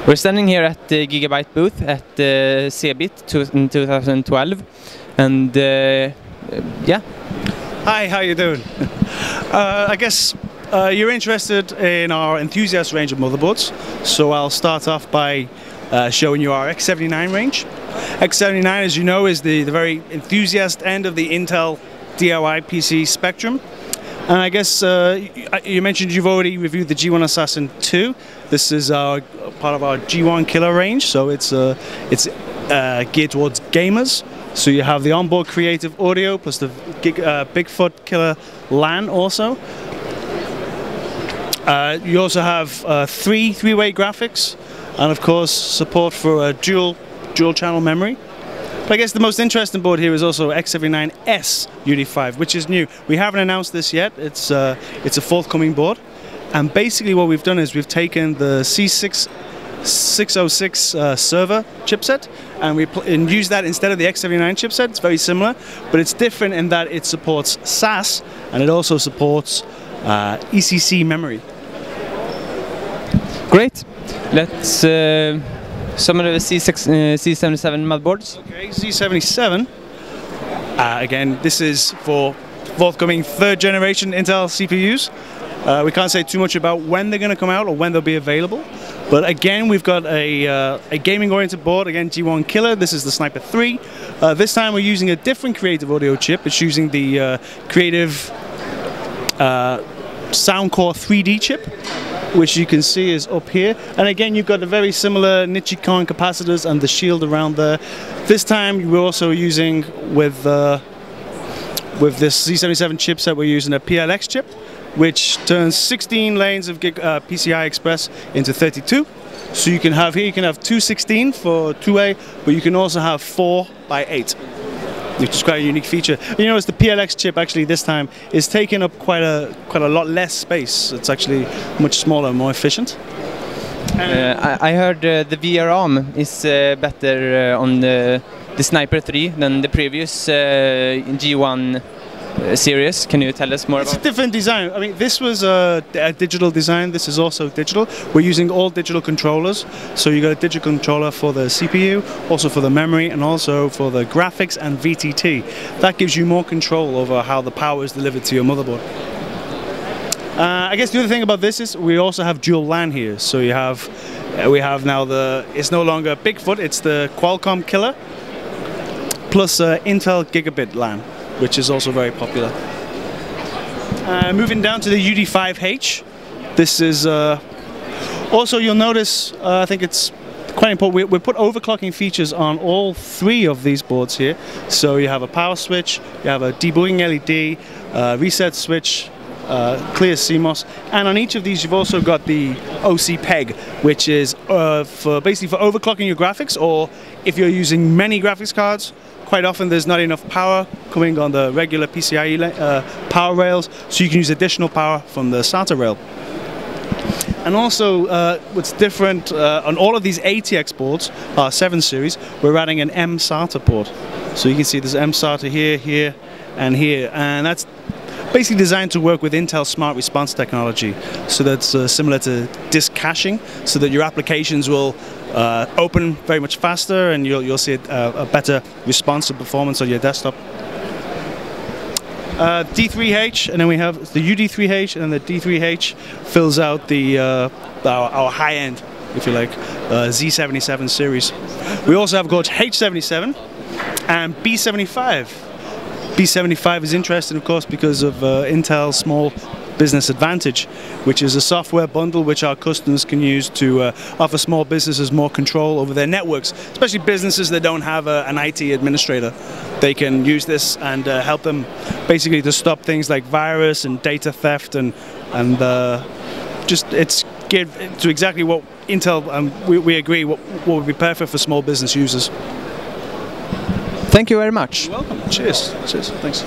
We're standing here at the GIGABYTE booth at CeBIT in 2012, and yeah. Hi, how you doing? I guess you're interested in our enthusiast range of motherboards, so I'll start off by showing you our X79 range. X79, as you know, is the very enthusiast end of the Intel DIY PC spectrum. And I guess you mentioned you've already reviewed the G1 Assassin 2. This is part of our G1 Killer range, so it's geared towards gamers. So you have the onboard creative audio plus the Bigfoot Killer LAN also. You also have three-way graphics, and of course support for dual channel memory. But I guess the most interesting board here is also X79S UD5, which is new. We haven't announced this yet. It's a forthcoming board, and basically what we've done is we've taken the C606 server chipset and used that instead of the X79 chipset. It's very similar, but it's different in that it supports SAS and it also supports ECC memory. Great. Let's some of the C77 motherboards. Okay, C77. Again, this is for forthcoming third generation Intel CPUs. We can't say too much about when they're going to come out or when they'll be available. But again, we've got a gaming-oriented board. Again, G1 Killer. This is the Sniper 3. This time we're using a different creative audio chip. It's using the creative Soundcore 3D chip, which you can see is up here. And again, you've got a very similar Nichicon capacitors and the shield around there. This time we're also using with this C77 chipset, we're using a PLX chip, which turns 16 lanes of PCI Express into 32. So you can have here, you can have 216 for 2A, but you can also have 4x8, which is quite a unique feature. You notice the PLX chip actually this time is taking up quite a lot less space. It's actually much smaller and more efficient. I heard the VRAM is better on the Sniper 3 than the previous G1 series. Can you tell us more about it? It's a different design. I mean, this was a digital design. This is also digital. We're using all digital controllers. So you got a digital controller for the CPU, also for the memory, and also for the graphics and VTT. That gives you more control over how the power is delivered to your motherboard. I guess the other thing about this is we also have dual LAN here. So we have now it's no longer Bigfoot, it's the Qualcomm Killer plus Intel Gigabit LAN, which is also very popular. Moving down to the UD5H, this is also, you'll notice, I think it's quite important, we put overclocking features on all three of these boards here. So you have a power switch, you have a debugging LED, reset switch, clear CMOS, and on each of these you've also got the OC PEG, which is basically for overclocking your graphics, or if you're using many graphics cards. Quite often there's not enough power coming on the regular PCIe power rails, so you can use additional power from the SATA rail. And also what's different on all of these ATX boards, our 7 series, we're adding an M-SATA port. So you can see there's M-SATA here, here, and here, and that's basically designed to work with Intel Smart Response technology. So that's similar to disk caching, so that your applications will open very much faster, and you'll see a better response and performance on your desktop. D3H, and then we have the UD3H, and then the D3H fills out our high end, if you like, Z77 series. We also have got H77 and B75. B75 is interesting, of course, because of Intel's Small Business Advantage, which is a software bundle which our customers can use to offer small businesses more control over their networks, especially businesses that don't have an IT administrator. They can use this and help them basically to stop things like virus and data theft, and just it's geared to exactly what Intel, we agree, what would be perfect for small business users. Thank you very much. You're welcome. Cheers. Cheers. Thanks.